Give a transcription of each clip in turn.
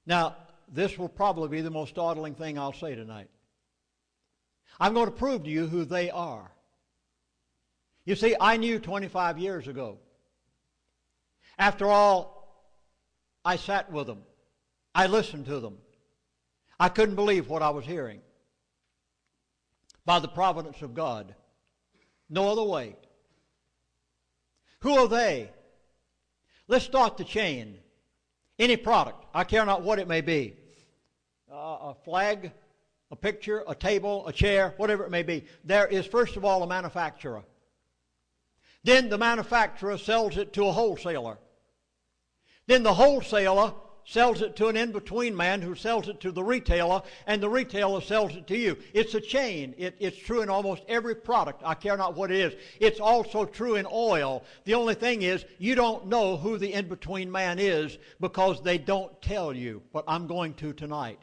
Now, this will probably be the most startling thing I'll say tonight. I'm going to prove to you who they are. You see, I knew 25 years ago. After all, I sat with them. I listened to them. I couldn't believe what I was hearing. By the providence of God. No other way. Who are they? Let's start the chain. Any product, I care not what it may be. A flag, a picture, a table, a chair, whatever it may be. There is first of all a manufacturer. Then the manufacturer sells it to a wholesaler. Then the wholesaler sells it to an in-between man who sells it to the retailer, and the retailer sells it to you. It's a chain. It's true in almost every product. I care not what it is. It's also true in oil. The only thing is, you don't know who the in-between man is because they don't tell you, but I'm going to tonight.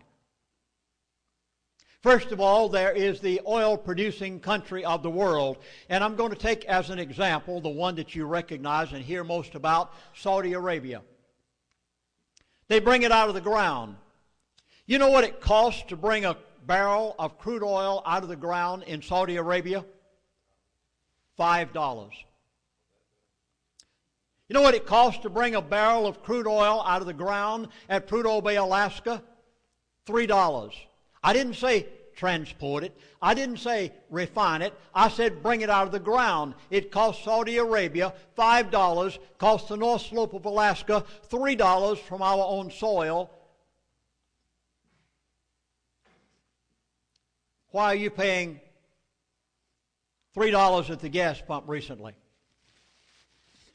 First of all, there is the oil-producing country of the world, and I'm going to take as an example the one that you recognize and hear most about, Saudi Arabia. They bring it out of the ground. You know what it costs to bring a barrel of crude oil out of the ground in Saudi Arabia? $5. You know what it costs to bring a barrel of crude oil out of the ground at Prudhoe Bay, Alaska? $3. I didn't say transport it. I didn't say refine it. I said bring it out of the ground. It cost Saudi Arabia $5, cost the North Slope of Alaska $3 from our own soil. Why are you paying $3 at the gas pump recently?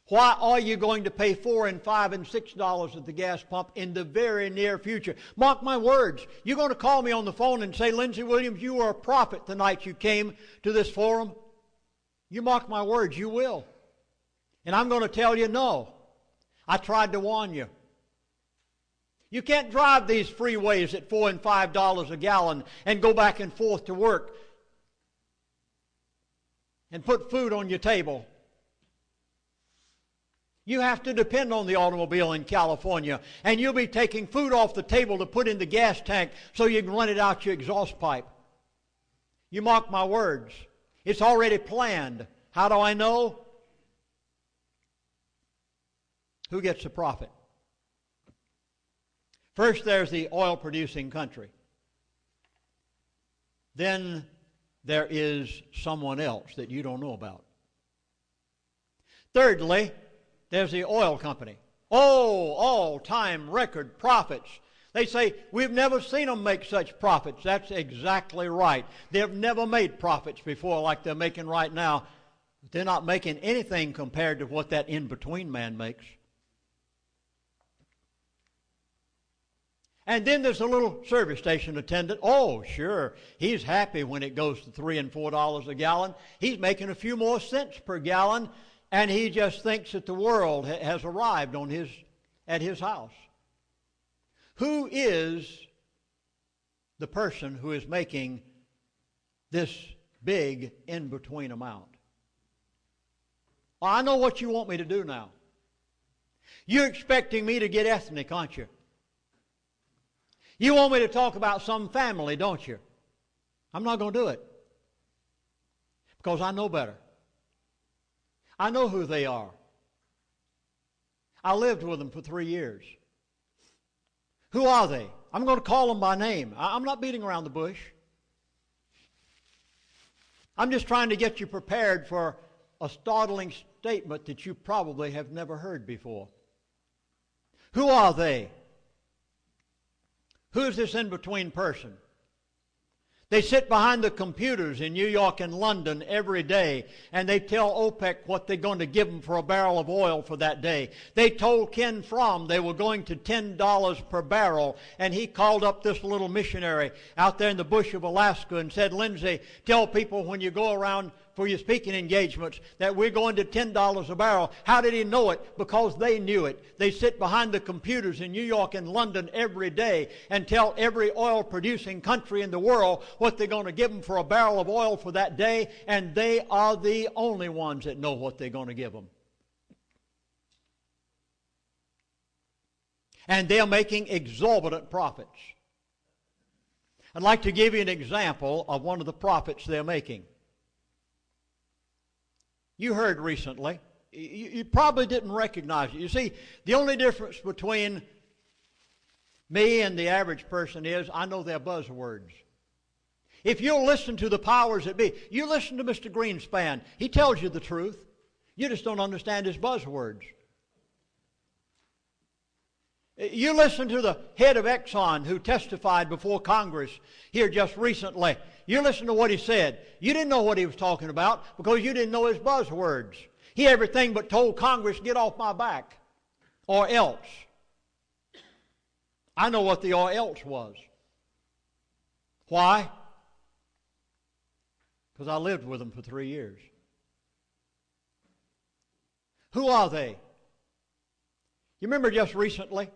Why are you going to pay $4 and $5 and $6 at the gas pump in the very near future? Mark my words. You're going to call me on the phone and say, Lindsey Williams, you were a prophet the night you came to this forum. You mark my words, you will. And I'm going to tell you, no. I tried to warn you. You can't drive these freeways at $4 and $5 a gallon and go back and forth to work and put food on your table. You have to depend on the automobile in California, and you'll be taking food off the table to put in the gas tank so you can run it out your exhaust pipe. You mark my words. It's already planned. How do I know? Who gets the profit? First, there's the oil-producing country. Then there is someone else that you don't know about. Thirdly, there's the oil company. Oh, all-time record profits. They say, we've never seen them make such profits. That's exactly right. They've never made profits before like they're making right now. They're not making anything compared to what that in-between man makes. And then there's a little service station attendant. Oh, sure, he's happy when it goes to $3 and $4 a gallon. He's making a few more cents per gallon. And he just thinks that the world has arrived at his house. Who is the person who is making this big in-between amount? Well, I know what you want me to do now. You're expecting me to get ethnic, aren't you? You want me to talk about some family, don't you? I'm not going to do it because I know better. I know who they are. I lived with them for 3 years. Who are they? I'm going to call them by name. I'm not beating around the bush. I'm just trying to get you prepared for a startling statement that you probably have never heard before. Who are they? Who's this in-between person? They sit behind the computers in New York and London every day, and they tell OPEC what they're going to give them for a barrel of oil for that day. They told Ken Fromm they were going to $10 per barrel, and he called up this little missionary out there in the bush of Alaska and said, Lindsey, tell people when you go around for your speaking engagements that we're going to $10 a barrel. How did he know it? Because they knew it. They sit behind the computers in New York and London every day and tell every oil-producing country in the world what they're going to give them for a barrel of oil for that day, and they are the only ones that know what they're going to give them. And they're making exorbitant profits. I'd like to give you an example of one of the profits they're making. You heard recently, you probably didn't recognize it. You see, the only difference between me and the average person is I know their buzzwords. If you'll listen to the powers that be, you listen to Mr. Greenspan. He tells you the truth. You just don't understand his buzzwords. You listen to the head of Exxon who testified before Congress here just recently. You listen to what he said. You didn't know what he was talking about because you didn't know his buzzwords. He everything but told Congress, get off my back, or else. I know what the or else was. Why? Because I lived with them for 3 years. Who are they? You remember just recently?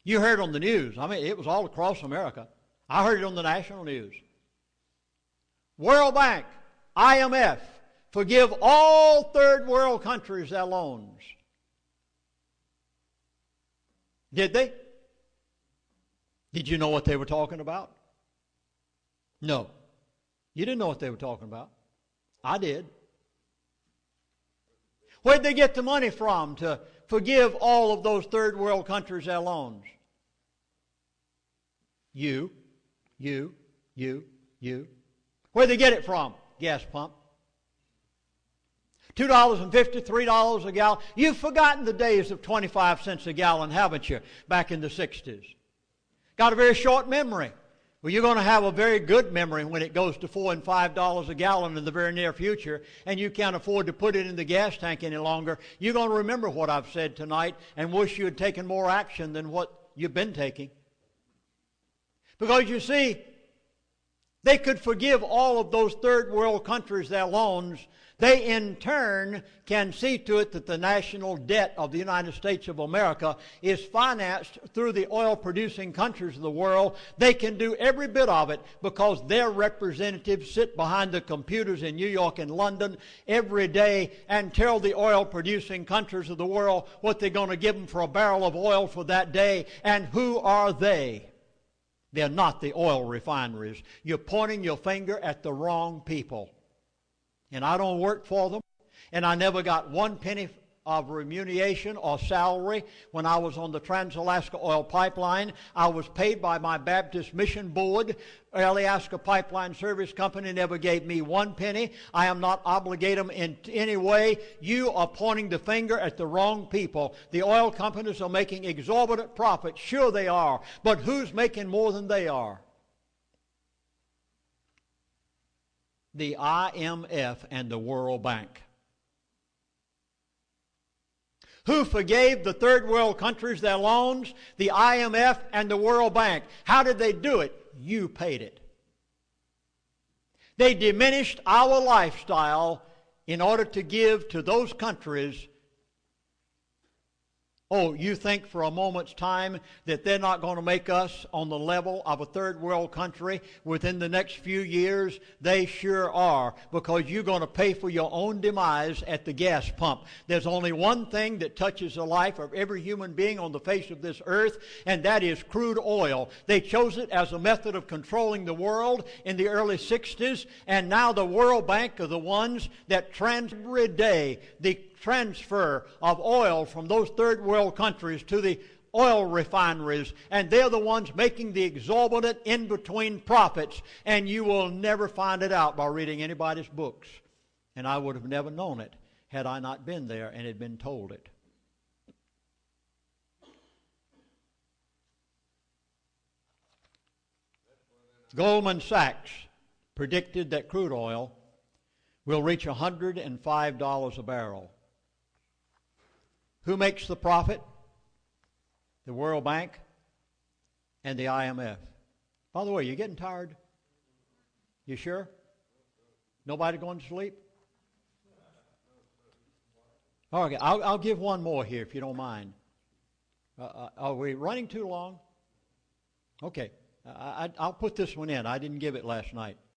You heard on the news. I mean, it was all across America. I heard it on the national news. Worldbank, IMF, forgive all third world countries their loans. Did they? Did you know what they were talking about? No. You didn't know what they were talking about. I did. Where'd they get the money from to forgive all of those third world countries their loans? You. Where'd they get it from? Gas pump. $2.50, $3 a gallon. You've forgotten the days of 25 cents a gallon, haven't you, back in the 60s? Got a very short memory. Well, you're going to have a very good memory when it goes to $4 and $5 a gallon in the very near future, and you can't afford to put it in the gas tank any longer. You're going to remember what I've said tonight and wish you had taken more action than what you've been taking. Because you see, they could forgive all of those third world countries their loans. They in turn can see to it that the national debt of the United States of America is financed through the oil-producing countries of the world. They can do every bit of it because their representatives sit behind the computers in New York and London every day and tell the oil-producing countries of the world what they're going to give them for a barrel of oil for that day. And who are they? They're not the oil refineries. You're pointing your finger at the wrong people. And I don't work for them, and I never got 1 penny of remuneration or salary when I was on the Trans-Alaska Oil Pipeline. I was paid by my Baptist Mission Board. Alaska Pipeline Service Company never gave me 1 penny. I am not obligated them in any way. You are pointing the finger at the wrong people. The oil companies are making exorbitant profits. Sure they are, but who's making more than they are? The IMF and the World Bank. Who forgave the third world countries their loans? The IMF and the World Bank. How did they do it? You paid it. They diminished our lifestyle in order to give to those countries. Oh, you think for a moment's time that they're not going to make us on the level of a third world country within the next few years? They sure are, because you're going to pay for your own demise at the gas pump. There's only one thing that touches the life of every human being on the face of this earth, and that is crude oil. They chose it as a method of controlling the world in the early 60s, and now the World Bank are the ones that every day the transfer of oil from those third world countries to the oil refineries, and they're the ones making the exorbitant in-between profits, and you will never find it out by reading anybody's books. And I would have never known it had I not been there and had been told it. Goldman Sachs predicted that crude oil will reach $105 a barrel. Who makes the profit? The World Bank and the IMF. By the way, you getting tired? You sure? Nobody going to sleep? Okay, I'll give one more here if you don't mind. Are we running too long? Okay, I'll put this one in. I didn't give it last night.